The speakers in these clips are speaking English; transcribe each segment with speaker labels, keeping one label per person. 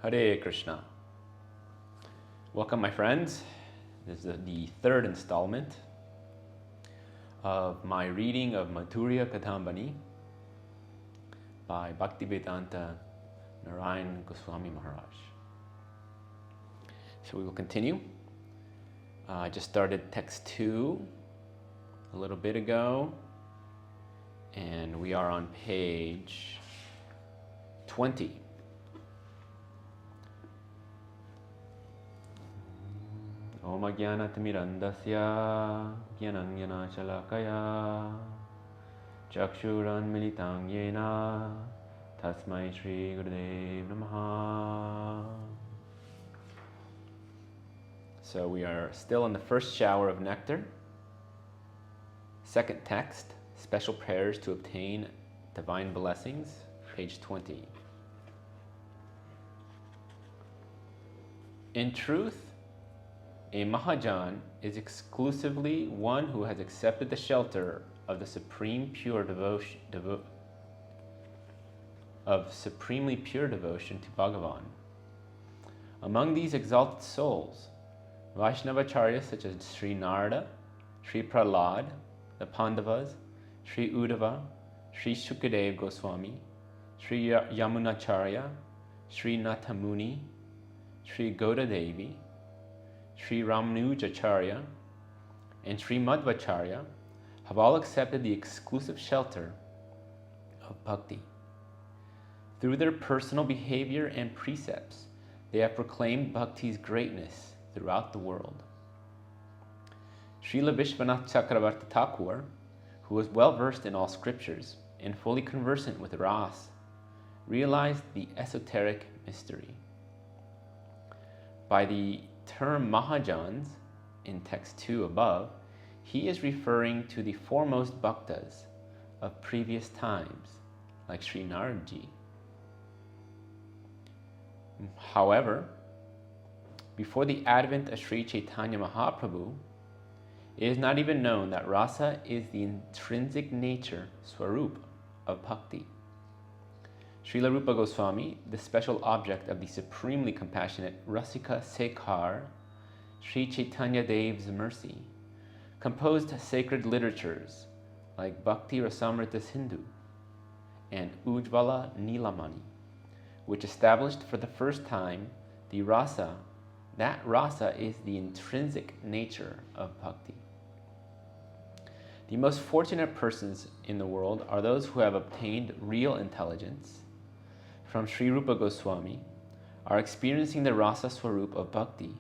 Speaker 1: Hare Krishna. Welcome, my friends. This is the third installment of my reading of Madhurya Kadambini by Bhaktivedanta Narayan Goswami Maharaj. So we will continue. I just started text 2 a little bit ago, and we are on page 20. Om Ajnanatimirandasya Jnananjana Shalakaya Chakshuran Militang Yena Tasmai Shri Gurudev Namaha. So we are still in the first shower of nectar. Second text, special prayers to obtain divine blessings, page 20. In truth, a Mahajan is exclusively one who has accepted the shelter of the supremely pure devotion to Bhagavan. Among these exalted souls, Vaishnavacharyas such as Sri Narada, Sri Prahlad, the Pandavas, Sri Uddhava, Sri Shukadev Goswami, Sri Yamunacharya, Sri Nathamuni, Sri Goda Devi, Sri Ramanujacharya, and Sri Madhvacharya have all accepted the exclusive shelter of bhakti. Through their personal behavior and precepts, they have proclaimed bhakti's greatness throughout the world. Srila Vishwanath Chakravarti Thakur, who was well versed in all scriptures and fully conversant with Ras, realized the esoteric mystery. By the term Mahajans in text 2 above, he is referring to the foremost bhaktas of previous times, like Sri Naradji. However, before the advent of Sri Chaitanya Mahaprabhu, it is not even known that rasa is the intrinsic nature, swarup, of bhakti. Srila Rupa Goswami, the special object of the supremely compassionate Rasika Sekhar, Sri Chaitanya Dev's mercy, composed sacred literatures like Bhakti Rasamrita Sindhu and Ujjvala Nilamani, which established for the first time the rasa, that rasa is the intrinsic nature of bhakti. The most fortunate persons in the world are those who have obtained real intelligence from Sri Rupa Goswami, are experiencing the rasa swarup of bhakti,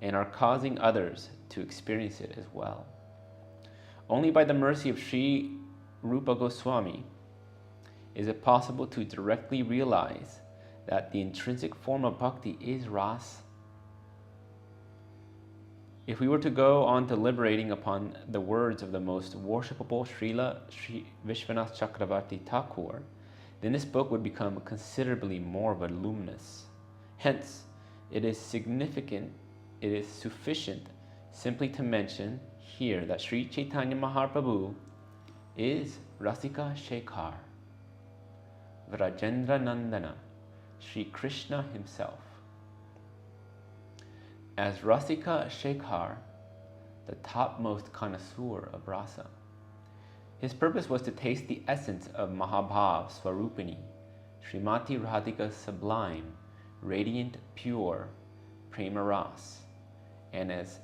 Speaker 1: and are causing others to experience it as well. Only by the mercy of Sri Rupa Goswami is it possible to directly realize that the intrinsic form of bhakti is ras. If we were to go on deliberating upon the words of the most worshipable Srila Sri Vishwanath Chakravarti Thakur, then this book would become considerably more voluminous. Hence, it is sufficient simply to mention here that Sri Chaitanya Mahaprabhu is Rasika Shekhar, Vrajendra Nandana, Sri Krishna himself. As Rasika Shekhar, the topmost connoisseur of rasa, his purpose was to taste the essence of Mahabhav Swarupini, Srimati Radhika's sublime, radiant, pure Prema Ras, and as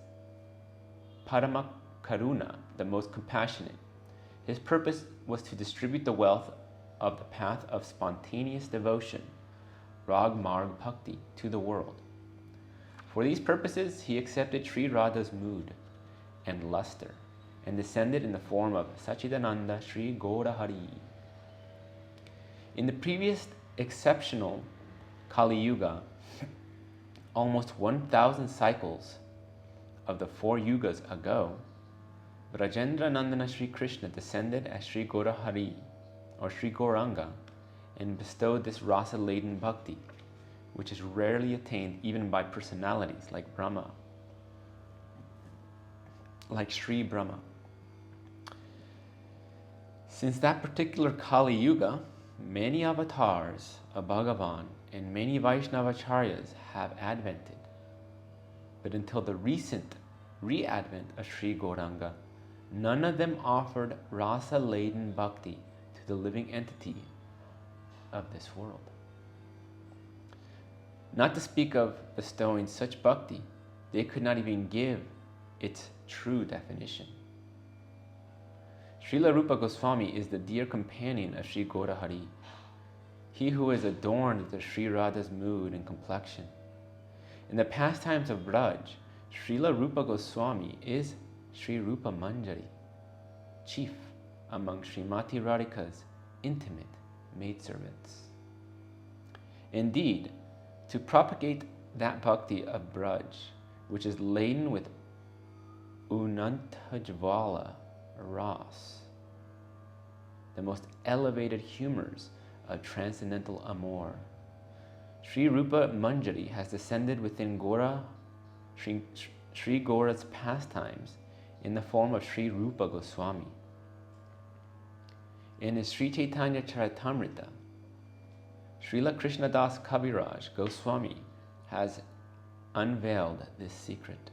Speaker 1: Parama Karuna, the most compassionate, his purpose was to distribute the wealth of the path of spontaneous devotion, Rag Marg Bhakti, to the world. For these purposes, he accepted Sri Radha's mood and luster, and descended in the form of Sachidananda Sri Gaurahari. In the previous exceptional Kali Yuga, almost 1,000 cycles of the 4 yugas ago, Brajendra Nandana Sri Krishna descended as Sri Gaurahari or Sri Gauranga and bestowed this rasa-laden bhakti, which is rarely attained even by personalities like Brahma, like Sri Brahma. Since that particular Kali Yuga, many avatars of Bhagavan and many Vaishnavacharyas have advented. But until the recent re-advent of Sri Gauranga, none of them offered rasa-laden bhakti to the living entity of this world. Not to speak of bestowing such bhakti, they could not even give its true definition. Srila Rupa Goswami is the dear companion of Sri Gaurahari, he who is adorned with the Sri Radha's mood and complexion. In the pastimes of Braj, Srila Rupa Goswami is Sri Rupa Manjari, chief among Srimati Radhika's intimate maidservants. Indeed, to propagate that bhakti of Braj, which is laden with Unantajvala Ras, the most elevated humors of transcendental amour, Sri Rupa Manjari has descended within Sri Gaura's pastimes in the form of Sri Rupa Goswami. In his Sri Chaitanya Charitamrita, Srila Krishnadas Kaviraj Goswami has unveiled this secret.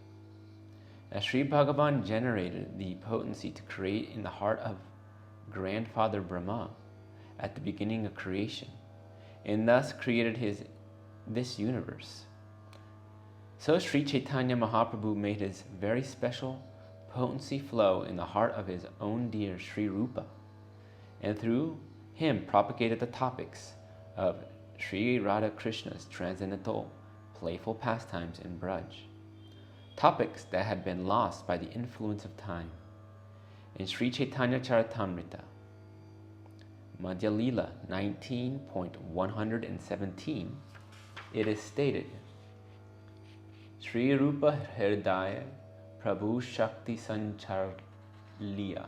Speaker 1: As Sri Bhagavan generated the potency to create in the heart of Grandfather Brahma at the beginning of creation, and thus created this universe, so Sri Chaitanya Mahaprabhu made his very special potency flow in the heart of his own dear Sri Rupa, and through him propagated the topics of Sri Radha Krishna's transcendental playful pastimes in Braj, topics that had been lost by the influence of time. In Sri Chaitanya Charitamrita, Madhya Lila 19.117, it is stated, Sri Rupa Hridaya Prabhu Shakti Sancharila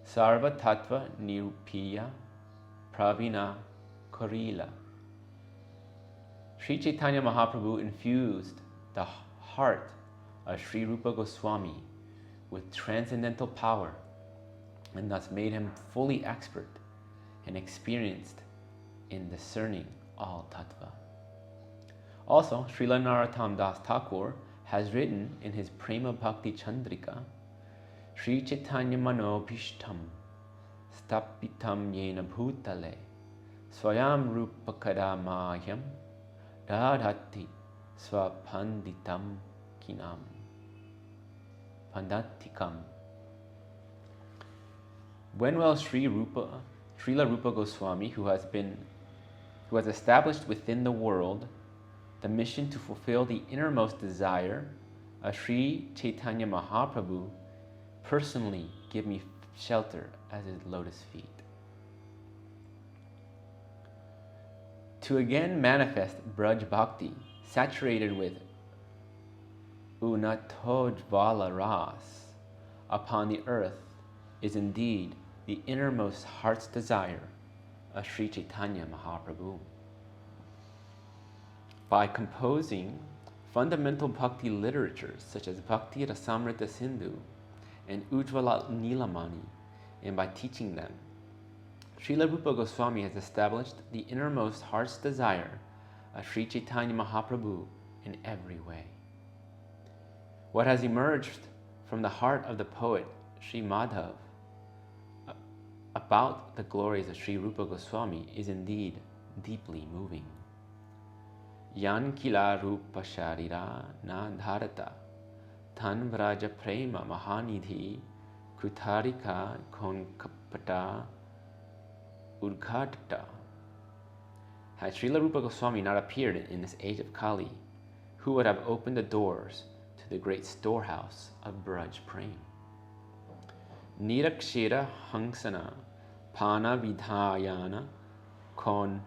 Speaker 1: Sarva Tattva Nirupiya Pravina Korila. Sri Chaitanya Mahaprabhu infused the heart of Sri Rupa Goswami with transcendental power, and thus made him fully expert and experienced in discerning all tattva. Also, Srila Narottam Das Thakur has written in his Prema Bhakti Chandrika, Sri Chaitanya Manobhishtam Stapitam Yena Bhutale Swayam Rupa Kadamayam Dadhati Swapanditam Kinam Pandatikam. When will Srila Rupa Goswami, who has established within the world the mission to fulfill the innermost desire of Sri Chaitanya Mahaprabhu, personally give me shelter at his lotus feet? To again manifest Braj Bhakti, saturated with Unatojvala Ras upon the earth, is indeed the innermost heart's desire of Sri Chaitanya Mahaprabhu. By composing fundamental bhakti literatures such as Bhakti Rasamrita Sindhu and Ujjvala Nilamani, and by teaching them, Srila Rupa Goswami has established the innermost heart's desire of Sri Chaitanya Mahaprabhu in every way. What has emerged from the heart of the poet Sri Madhav about the glories of Sri Rupa Goswami is indeed deeply moving. Yan kila rupa sharira na dharata tan vraja prema mahanidhi kutarika konkapata udghata. Had Srila Rupa Goswami not appeared in this age of Kali, who would have opened the doors to the great storehouse of Braj Prem? Nirakshira hangsana pana vidhayana kon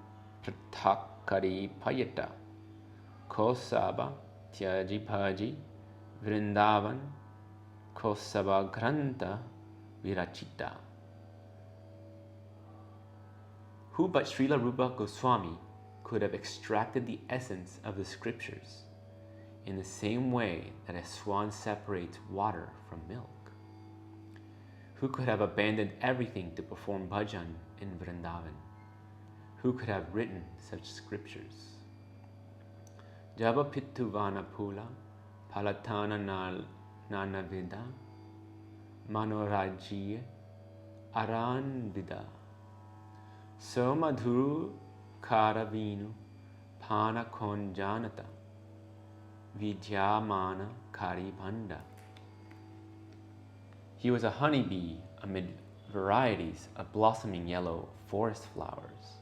Speaker 1: prathakari payata kosaba tyaji bhaji vrindavan kosaba granta virachita. Who but Srila Rupa Goswami could have extracted the essence of the scriptures in the same way that a swan separates water from milk? Who could have abandoned everything to perform bhajan in Vrindavan? Who could have written such scriptures? Jaba pittu vana pula, palatana nanavida, manorajya, aranvida. So madhuru karavinu, pana konjanata, vidyamana karibhanda. He was a honeybee amid varieties of blossoming yellow forest flowers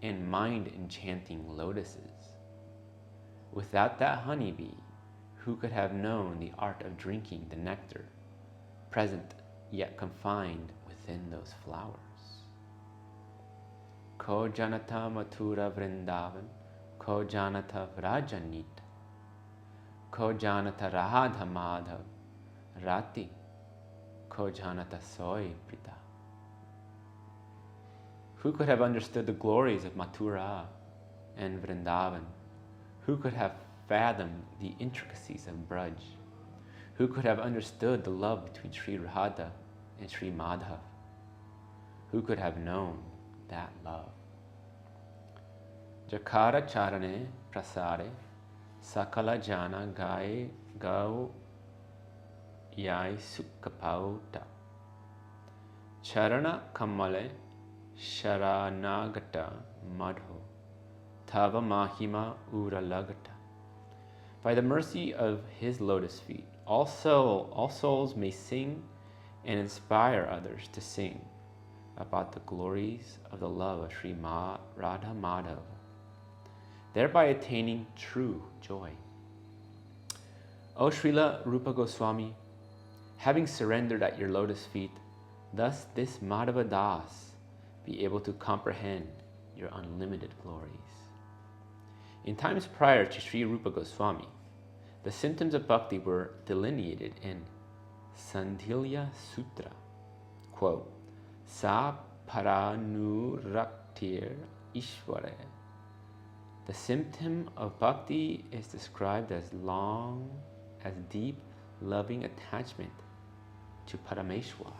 Speaker 1: and mind-enchanting lotuses. Without that honeybee, who could have known the art of drinking the nectar, present yet confined within those flowers? Ko janata mathura vrindavan, ko janata vrajanita, ko janata radha madhav, rati, ko janata soy prita. Who could have understood the glories of Mathura and Vrindavan? Who could have fathomed the intricacies of Braj? Who could have understood the love between Sri Radha and Sri Madhav? Who could have known that love? Jakara charane prasare sakala jana gaye gau yai sukkapauta charana kamale sharanagata madho tava mahima uralagata. By the mercy of his lotus feet, all souls may sing and inspire others to sing about the glories of the love of Sri Radha Madhava, thereby attaining true joy. O Srila Rupa Goswami, having surrendered at your lotus feet, thus this Madhava Das be able to comprehend your unlimited glories. In times prior to Sri Rupa Goswami, the symptoms of bhakti were delineated in Sandhilya Sutra. Quote, Sa paranuraktir ishvare. The symptom of bhakti is described as deep, loving attachment to Parameshwar.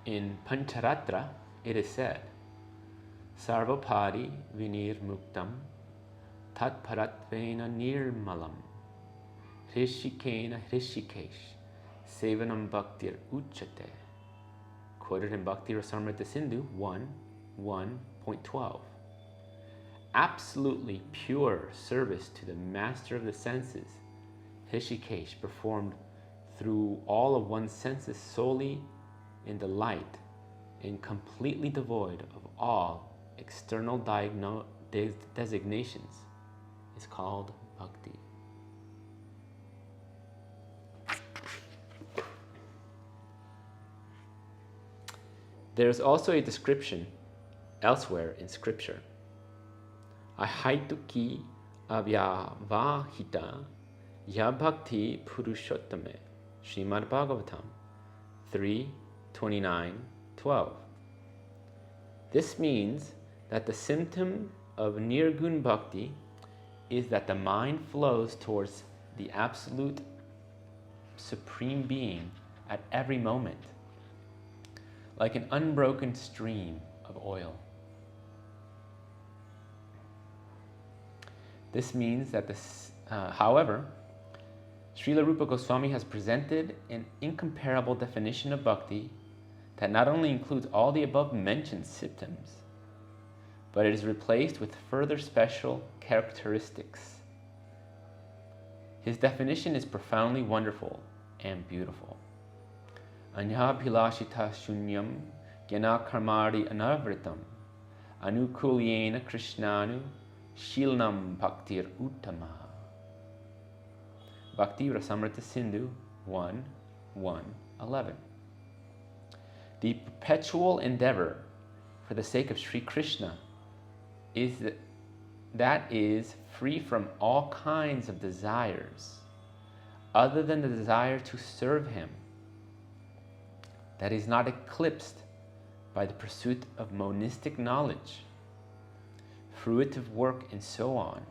Speaker 1: In Pancharatra, it is said, Sarvapadi vinir muktam tat paratvena nirmalam hrishikena hrishikesh sevanam bhaktir uchate. Quoted in Bhakti Rasamrita Sindhu 1.12. Absolutely pure service to the master of the senses, Hrishikesh, performed through all of one's senses solely in the light and completely devoid of all external designations, is called bhakti. There is also a description elsewhere in scripture. Ahaituki avyavahita ya bhakti purushottame, Srimad Bhagavatam 3:29-12. This means that the symptom of Nirgun Bhakti is that the mind flows towards the absolute supreme being at every moment, like an unbroken stream of oil. This means that however, Srila Rupa Goswami has presented an incomparable definition of bhakti that not only includes all the above mentioned symptoms, but it is replaced with further special characteristics. His definition is profoundly wonderful and beautiful. Anyabhilashita shunyam gyana karmari anavritam anukulyena krishnanu shilnam bhaktir uttama. Bhakti Rasamrita Sindhu 1:11. The perpetual endeavor for the sake of Sri Krishna is free from all kinds of desires other than the desire to serve him, that is not eclipsed by the pursuit of monistic knowledge, fruitive work, and so on,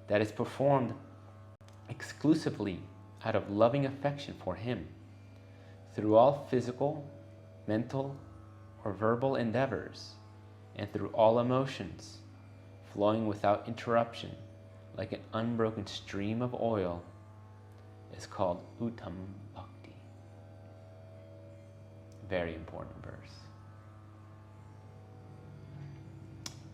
Speaker 1: that is performed exclusively out of loving affection for him, through all physical, mental, or verbal endeavors, and through all emotions, flowing without interruption, like an unbroken stream of oil, is called Uttam Bhakti. Very important verse.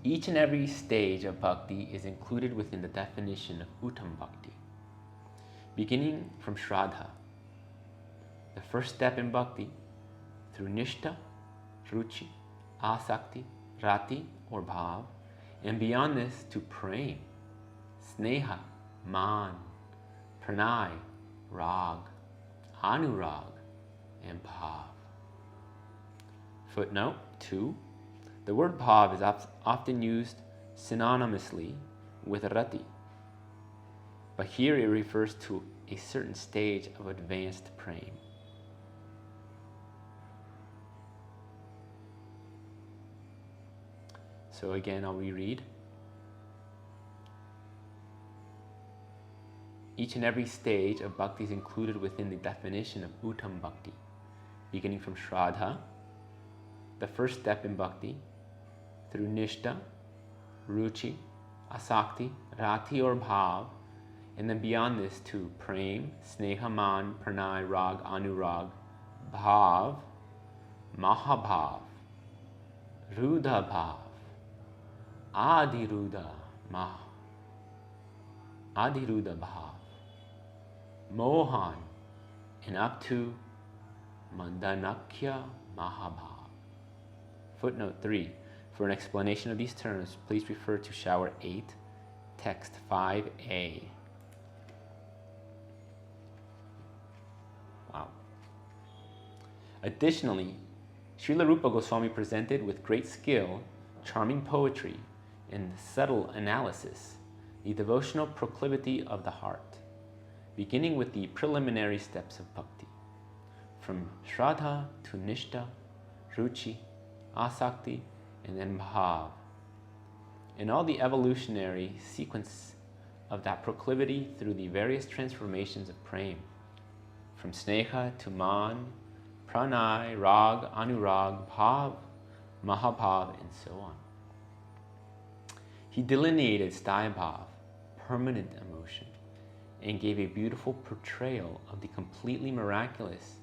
Speaker 1: Each and every stage of bhakti is included within the definition of Uttam Bhakti, beginning from Shraddha, the first step in bhakti, through Nishtha, Ruchi, Asakti, Rati or Bhav, and beyond this to Prem, Sneha, Man, Pranay, Rag, Anurag, and Bhav. Footnote 2. The word Bhav is often used synonymously with Rati, but here it refers to a certain stage of advanced Prem. So again, I'll reread. Each and every stage of bhakti is included within the definition of Uttam Bhakti, beginning from Shraddha, the first step in bhakti, through Nishtha, Ruchi, Asakti, Rati or Bhav, and then beyond this to Prem, Sneha, Man, Pranay, Rag, Anurag, Bhav, Mahabhav, Rudha Bhav, Adiruddha Bhav, Mohan, and up to Mandanakya Mahabhav. Footnote 3. For an explanation of these terms, please refer to Shower 8, Text 5a. Wow. Additionally, Srila Rupa Goswami presented with great skill, charming poetry, and subtle analysis the devotional proclivity of the heart, beginning with the preliminary steps of bhakti, from Shraddha to Nishtha, Ruchi, Asakti, and then Bhav, and all the evolutionary sequence of that proclivity through the various transformations of Prem, from Sneha to Man, Pranay, Rag, Anurag, Bhav, Mahabhav, and so on. He delineated Sthaya Bhav, permanent emotion, and gave a beautiful portrayal of the completely miraculous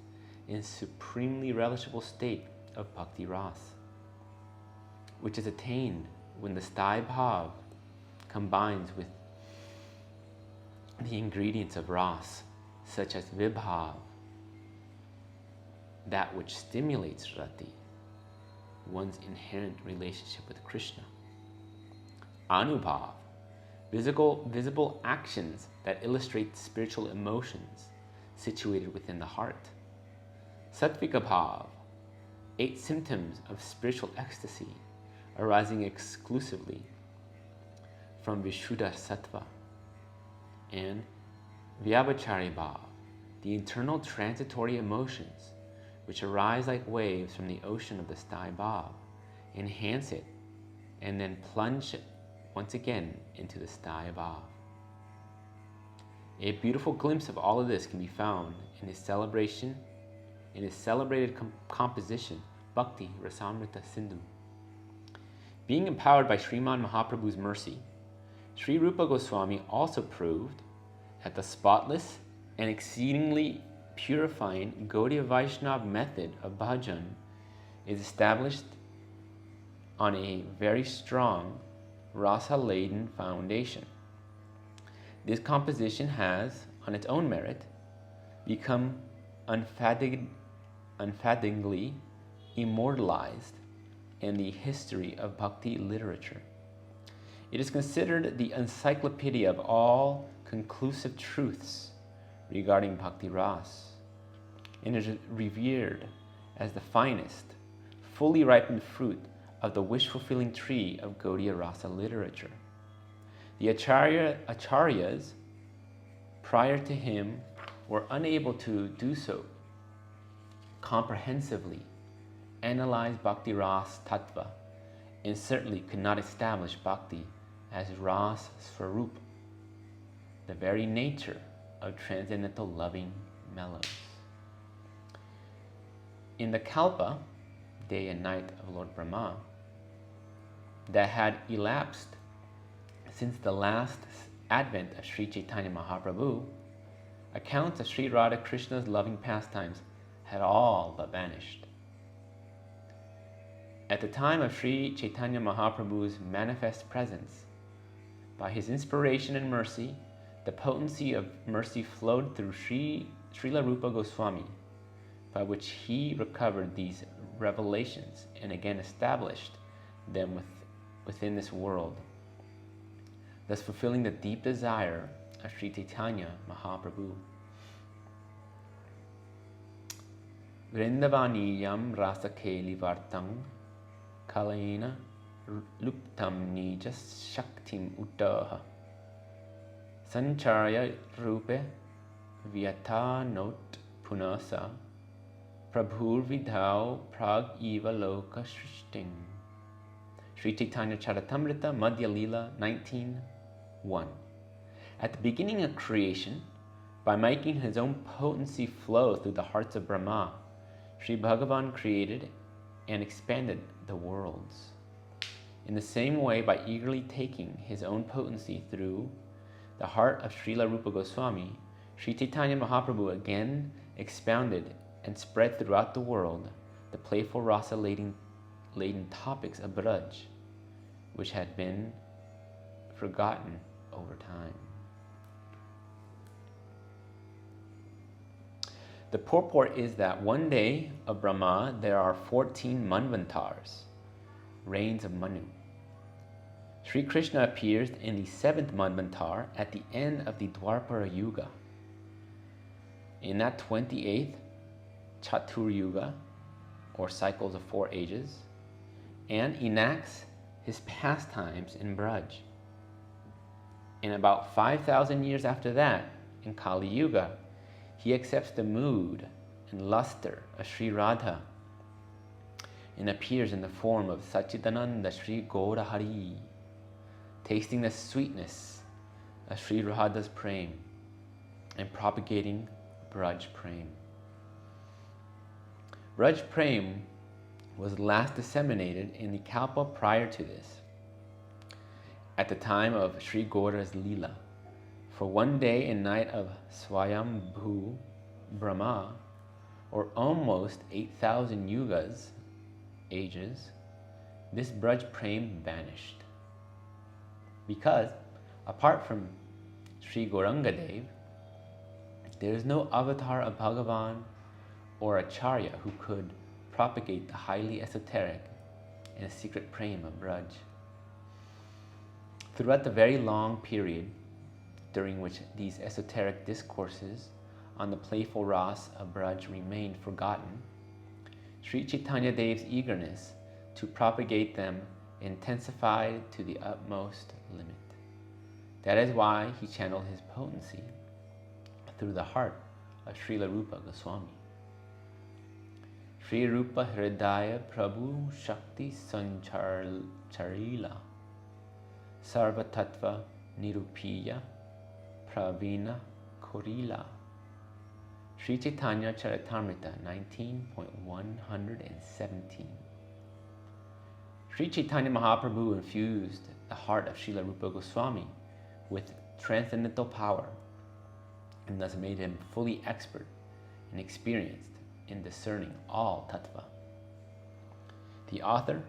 Speaker 1: and supremely relishable state of Bhakti Ras, which is attained when the Sthaya Bhav combines with the ingredients of Ras, such as Vibhav, that which stimulates Rati, one's inherent relationship with Krishna. Anubhav, visible actions that illustrate spiritual emotions situated within the heart. Sattvika Bhav, 8 symptoms of spiritual ecstasy arising exclusively from Vishuddha Sattva. And Vyabhachari Bhav, the internal transitory emotions which arise like waves from the ocean of the Sthaya Bhav, enhance it, and then plunge once again into the Sthaya Bhav. A beautiful glimpse of all of this can be found in his celebrated composition, Bhakti Rasamrita Sindhu. Being empowered by Sriman Mahaprabhu's mercy, Sri Rupa Goswami also proved that the spotless and exceedingly purifying Gaudiya Vaishnava method of bhajan is established on a very strong rasa-laden foundation. This composition has, on its own merit, become unfathomably immortalized in the history of bhakti literature. It is considered the encyclopedia of all conclusive truths regarding bhakti ras, and is revered as the finest, fully ripened fruit of the wish-fulfilling tree of Gaudiya Rasa literature. The acharyas prior to him were unable to do so comprehensively analyze Bhakti Ras Tattva and certainly could not establish Bhakti as Ras Swarup, the very nature of transcendental loving mellows. In the Kalpa, day and night of Lord Brahma, that had elapsed since the last advent of Sri Chaitanya Mahaprabhu, accounts of Sri Radha Krishna's loving pastimes had all but vanished. At the time of Sri Chaitanya Mahaprabhu's manifest presence, by his inspiration and mercy, the potency of mercy flowed through Srila Rupa Goswami, by which he recovered these revelations and again established them within this world, thus fulfilling the deep desire of Sri Chaitanya Mahaprabhu. Vrindavaniyam rasa keli vartang kalayena luptam nija shaktim uttaha sancharya rupe vyata not punasa prabhur vidhau prag eva loka shrishting. Sri Chaitanya Charitamrita Madhya Lila 19:1. At the beginning of creation, by making his own potency flow through the hearts of Brahma, Sri Bhagavan created and expanded the worlds. In the same way, by eagerly taking his own potency through the heart of Srila Rupa Goswami, Sri Chaitanya Mahaprabhu again expounded and spread throughout the world the playful rasa-laden topics of Braj, which had been forgotten over time. The purport is that one day of Brahma there are 14 Manvantars, reigns of Manu. Sri Krishna appears in the 7th Manvantar at the end of the Dwapara Yuga. In that 28th Chatur Yuga, or cycles of 4 ages, and enacts his pastimes in Braj. In about 5,000 years after that, in Kali Yuga, he accepts the mood and luster of Sri Radha and appears in the form of Sachidananda Sri Gaura Hari, tasting the sweetness of Sri Radha's prem and propagating Braj Prem. Braj Prem was last disseminated in the Kalpa prior to this, at the time of Sri Gaura's Leela. For one day and night of Swayambhu Brahma, or almost 8,000 yugas, ages, this Braj Prem vanished. Because, apart from Sri Gauranga Dev, there is no avatar of Bhagavan or Acharya who could propagate the highly esoteric and secret prem of Braj. Throughout the very long period during which these esoteric discourses on the playful ras of Braj remained forgotten, Sri Chaitanya Dev's eagerness to propagate them intensified to the utmost limit. That is why he channeled his potency through the heart of Srila Rupa Goswami. Sri Rupa Hridaya Prabhu Shakti Sancharila Sarva Tattva Nirupiya Pravina Korila. Sri Chaitanya Charitamrita 19.117. Sri Chaitanya Mahaprabhu infused the heart of Srila Rupa Goswami with transcendental power and thus made him fully expert and experienced in discerning all tattva. The author,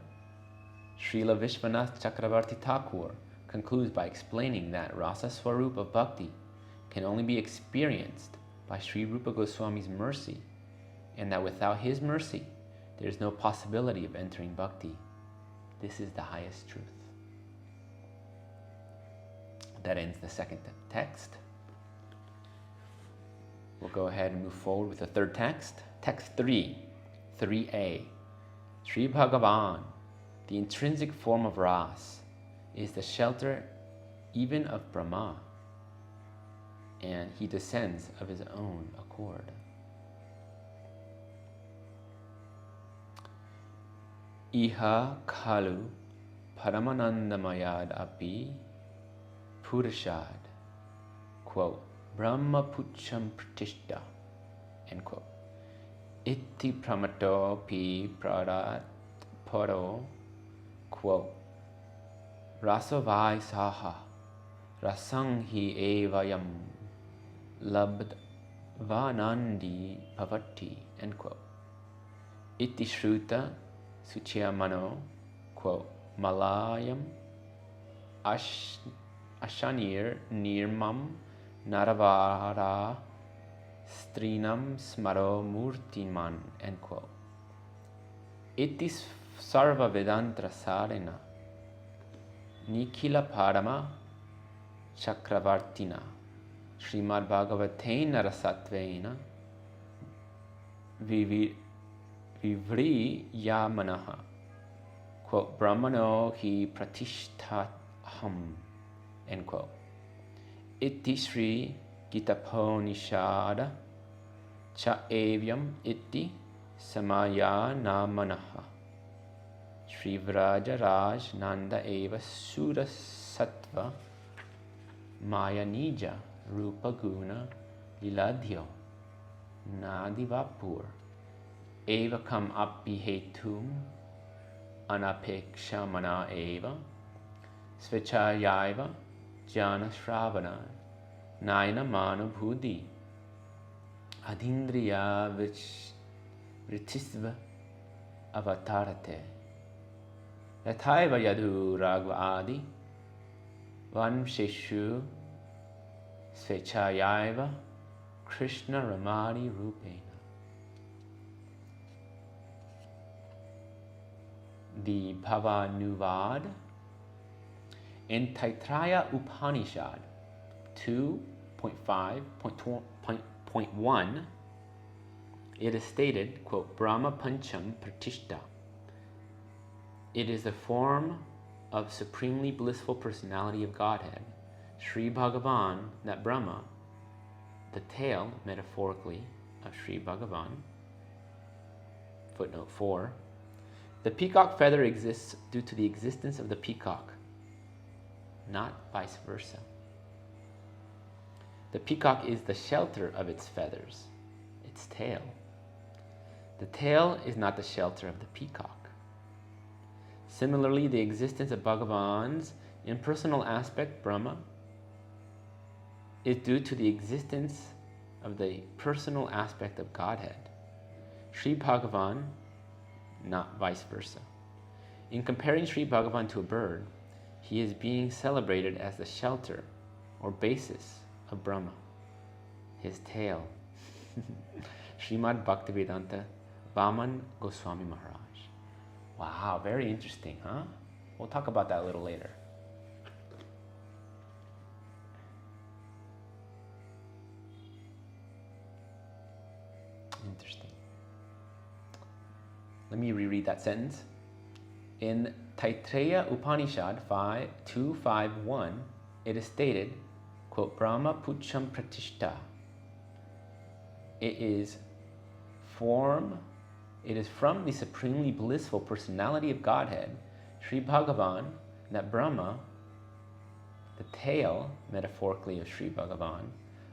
Speaker 1: Srila Vishwanath Chakravarti Thakur, concludes by explaining that Rasa Swarup of Bhakti can only be experienced by Sri Rupa Goswami's mercy, and that without his mercy, there is no possibility of entering Bhakti. This is the highest truth. That ends the second text. We'll go ahead and move forward with the third text. Text 3, 3a. Sri Bhagavan, the intrinsic form of Ras, is the shelter even of Brahma, and he descends of his own accord. Iha Kalu Paramanandamayad Api Purashad, quote, Brahma Pucham Pratishta, end quote. Iti Pramato Pi Pradat Poro, quote, Rasavai Saha Rasang hi evayam labdvanandi bhavati, end quote. Iti Shruta Suchiyamano, quote, Malayam Ashanir Nirmam Naravara Strinam Smaro Murtiman, end quote. Iti Sarva Vedantra Sarena Nikhila Parama Chakravartina Srimad Bhagavatena Rasatvena Vivri Yamanaha, quote, Brahmano hi pratishthaham, end quote. Iti Sri Gitaponishada cha evyam iti samaya namanaha Sri Vraja Raj Nanda eva Sura Sattva Maya Nija Rupa Guna Liladhyo Nadivapur Eva kam api hetum anapekshamana eva svechayaiva jana shravana naina manu bhudi adindriya vritisva avatarate yathaiva yadhu ragva adi vansheshu svechayaiva krishna ramani rupena. The Bhavanuvad in Taittiriya Upanishad 2.5.1, it is stated, quote, Brahma Pancham Pratishta. It is the form of supremely blissful personality of Godhead, Sri Bhagavan, that Brahma, the tail, metaphorically, of Sri Bhagavan. Footnote 4. The peacock feather exists due to the existence of the peacock, not vice versa. The peacock is the shelter of its feathers, its tail. The tail is not the shelter of the peacock. Similarly, the existence of Bhagavan's impersonal aspect, Brahma, is due to the existence of the personal aspect of Godhead, Sri Bhagavan, not vice versa. In comparing Sri Bhagavan to a bird, he is being celebrated as the shelter or basis of Brahma, his tail. Srimad Bhaktivedanta Vaman Goswami Maharaj. Wow, very interesting, huh? We'll talk about that a little later. Interesting. Let me reread that sentence. In Taittiriya Upanishad 2.5.1, it is stated, quote, Brahma Pucham Pratishta. It is from the supremely blissful personality of Godhead, Sri Bhagavan, that Brahma, the tail, metaphorically, of Sri Bhagavan,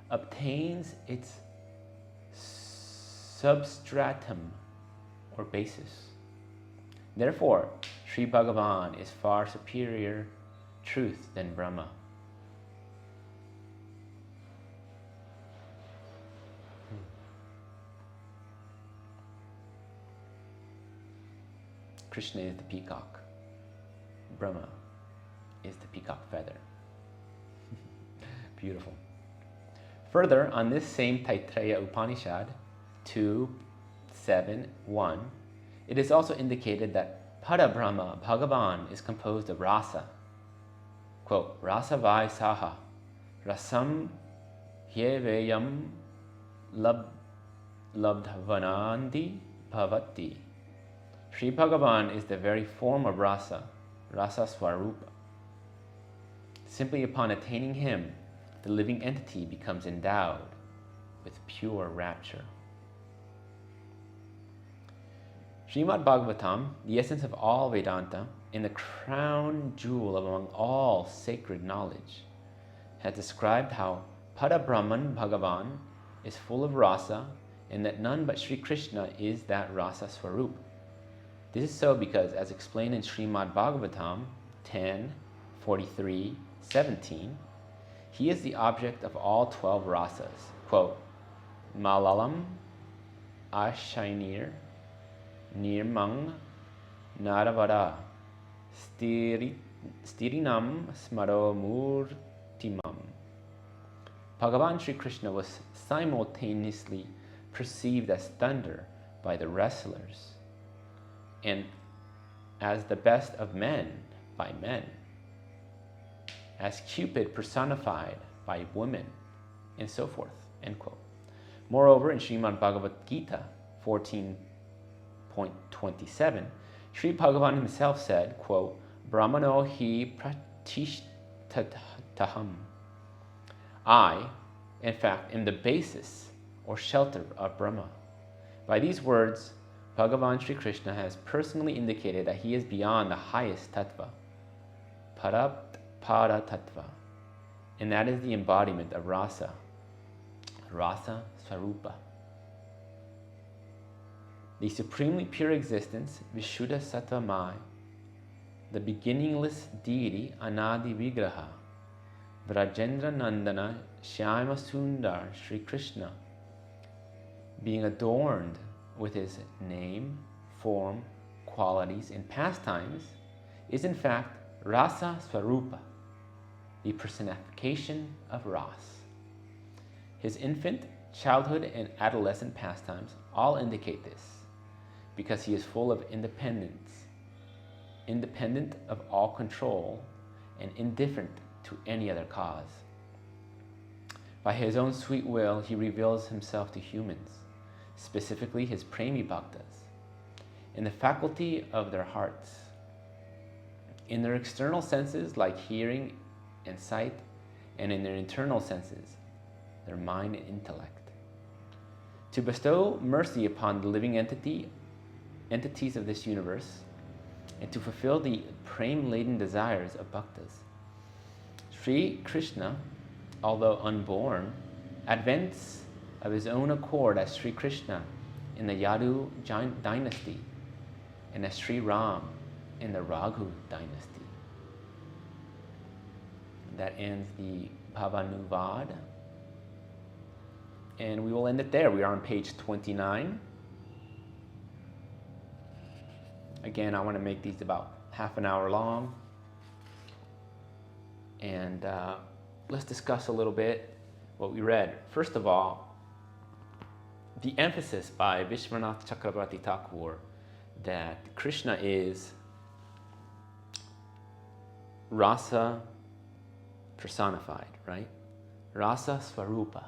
Speaker 1: obtains its substratum or basis. Therefore, Sri Bhagavan is far superior truth than Brahma. Krishna is the peacock. Brahma is the peacock feather. Beautiful. Further, on this same Taittiriya Upanishad 2.7.1, it is also indicated that Pada Brahma, Bhagavan, is composed of rasa. Quote, Rasa vai saha, rasam hyevayam labdhavanandi bhavati. Sri Bhagavan is the very form of rasa, rasa swarupa. Simply upon attaining him, the living entity becomes endowed with pure rapture. Srimad Bhagavatam, the essence of all Vedanta and the crown jewel among all sacred knowledge, has described how Pada Brahman Bhagavan is full of rasa and that none but Sri Krishna is that rasa swarup. This is so because, as explained in Srimad Bhagavatam 10:43-17, he is the object of all 12 rasas. Quote, Malalam Ashainir Nirmang Naravada Stirinam Smaro Murtimam. Bhagavan Sri Krishna was simultaneously perceived as thunder by the wrestlers and as the best of men by men, as Cupid personified by women, and so forth, end quote. Moreover, in Srimad Bhagavad Gita 14.27, Sri Bhagavan himself said, quote, Brahmano hi pratishthataham. I, in fact, am the basis or shelter of Brahma. By these words, Bhagavan Sri Krishna has personally indicated that he is beyond the highest tattva, Parapada tattva, and that is the embodiment of rasa, rasa swarupa. The supremely pure existence, Vishuddha Sattva Mai, the beginningless deity, Anadi Vigraha, Vrajendra Nandana Shyama Sundar Sri Krishna, being adorned with his name, form, qualities, and pastimes, is in fact Rasa Swarupa, the personification of Ras. His infant, childhood, and adolescent pastimes all indicate this, because he is full of independence, independent of all control, and indifferent to any other cause. By his own sweet will, he reveals himself to humans, specifically his premi bhaktas, in the faculty of their hearts, in their external senses like hearing and sight, and in their internal senses, their mind and intellect. To bestow mercy upon the living entities of this universe, and to fulfill the prem-laden desires of bhaktas. Sri Krishna, although unborn, advents of his own accord as Sri Krishna in the Yadu dynasty and as Sri Ram in the Raghu dynasty. That ends the Bhavanuvad. And we will end it there. We are on page 29. Again, I want to make these about half an hour long. And let's discuss a little bit what we read. First of all, the emphasis by Vishwanath Chakrabarti Thakur that Krishna is rasa personified, right? Rasa Swarupa.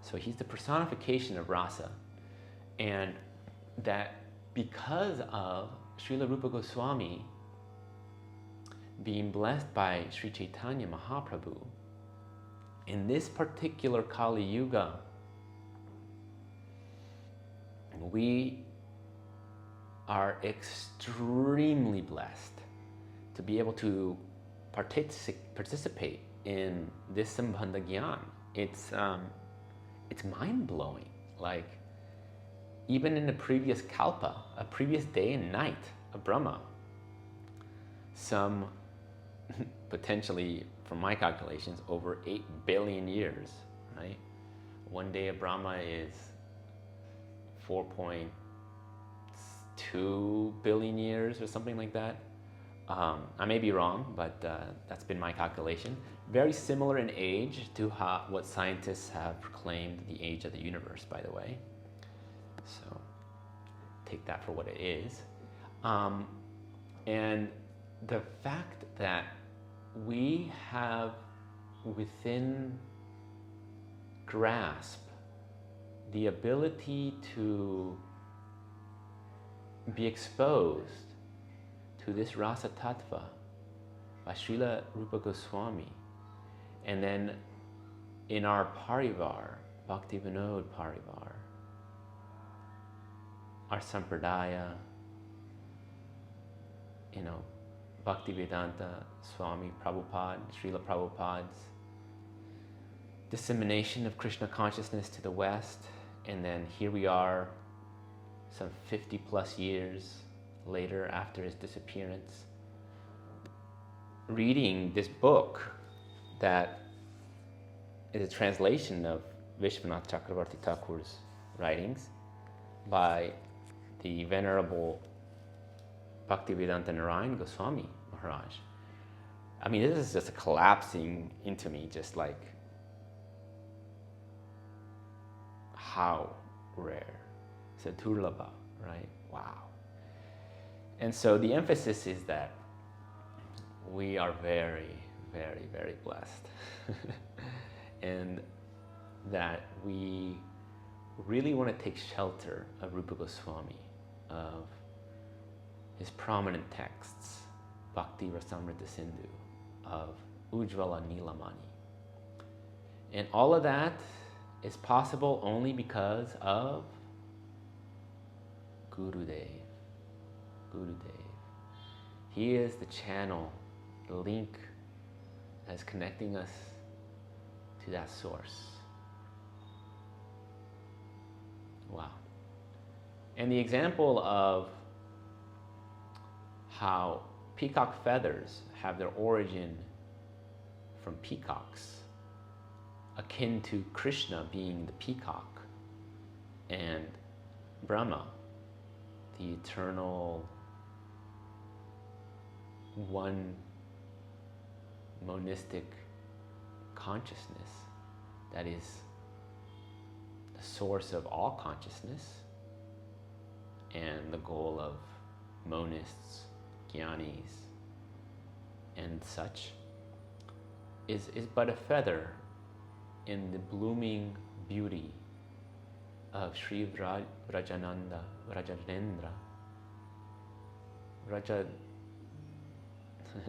Speaker 1: So he's the personification of rasa, and that because of Srila Rupa Goswami being blessed by Sri Chaitanya Mahaprabhu, in this particular Kali Yuga, we are extremely blessed to be able to participate in this Sambandha Gyan. It's mind-blowing. Like, even in the previous kalpa, a previous day and night of Brahma, some potentially, from my calculations, over 8 billion years, right? One day of Brahma is 4.2 billion years or something like that. I may be wrong, but that's been my calculation. Very similar in age to what scientists have proclaimed the age of the universe, by the way. So take that for what it is. And the fact that we have within grasp the ability to be exposed to this rasa tattva by Srila Rupa Goswami, and then in our parivar, Bhakti Vinod parivar, our Sampradaya, Bhaktivedanta Swami Prabhupada, Srila Prabhupada's dissemination of Krishna consciousness to the West, and then here we are some 50 plus years later after his disappearance, reading this book that is a translation of Vishwanath Chakravarti Thakur's writings by the Venerable Bhaktivedanta Narayan Goswami Maharaj. I mean, this is just collapsing into me, just like how rare. Sadhurlabha, right? Wow. And so the emphasis is that we are very, very, very blessed. And that we really want to take shelter of Rupa Goswami, of his prominent texts, Bhakti Rasamrita Sindhu, of Ujjvala Nilamani. And all of that is possible only because of Gurudev. Gurudev. He is the channel, the link that's connecting us to that source. Wow. And the example of how peacock feathers have their origin from peacocks, akin to Krishna being the peacock and Brahma, the eternal one monistic consciousness that is the source of all consciousness and the goal of monists, jnanis, and such, is but a feather in the blooming beauty of Sri Rajananda, Rajanendra,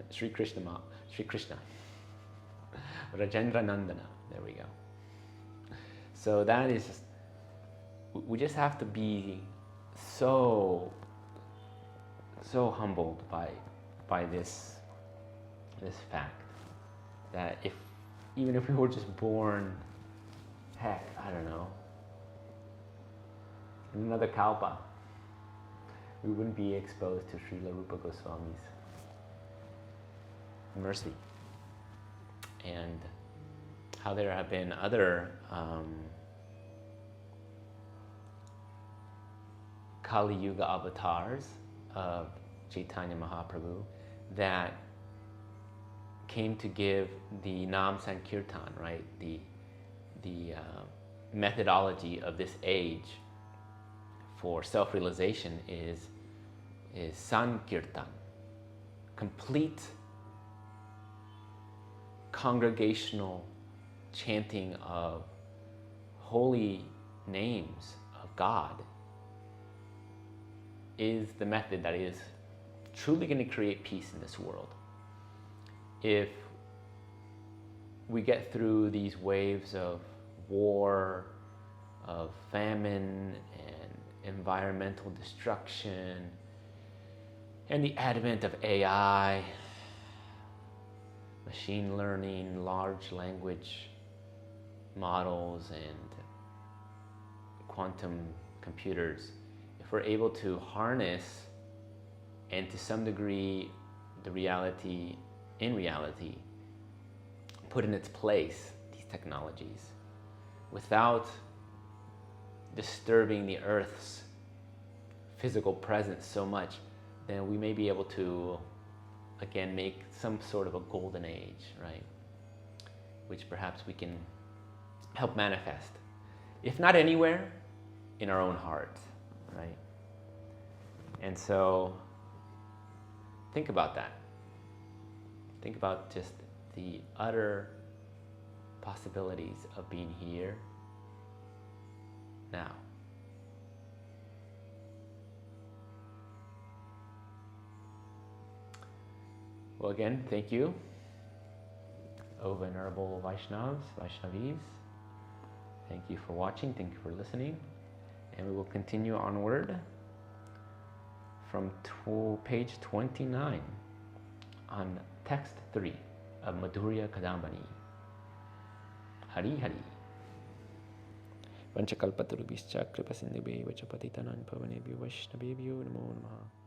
Speaker 1: Sri Krishna, Rajendra Nandana, there we go. So that is, we just have to be so humbled by this fact that even if we were just born, heck, I don't know, in another kalpa, we wouldn't be exposed to Srila Rupa Goswami's mercy. And how there have been other Kali Yuga avatars of Chaitanya Mahaprabhu that came to give the Nam Sankirtan, right? The methodology of this age for self-realization is Sankirtan, complete congregational chanting of holy names of God is the method that is truly going to create peace in this world. If we get through these waves of war, of famine, and environmental destruction, and the advent of AI, machine learning, large language models, and quantum computers, if we're able to harness and to some degree in reality, put in its place these technologies without disturbing the Earth's physical presence so much, then we may be able to again make some sort of a golden age, right? Which perhaps we can help manifest, if not anywhere, in our own heart, right? And so think about that. Think about just the utter possibilities of being here now. Well, again, thank you, O Venerable Vaishnavis. Thank you for watching, thank you for listening, and we will continue onward from page 29 on text 3 of Madhurya Kadambini. Hari Hari. Vanchakalpatarubhischa kripasindhubhyo vacha patitanam pavanebhyo vaishnavebhyo namo namaha.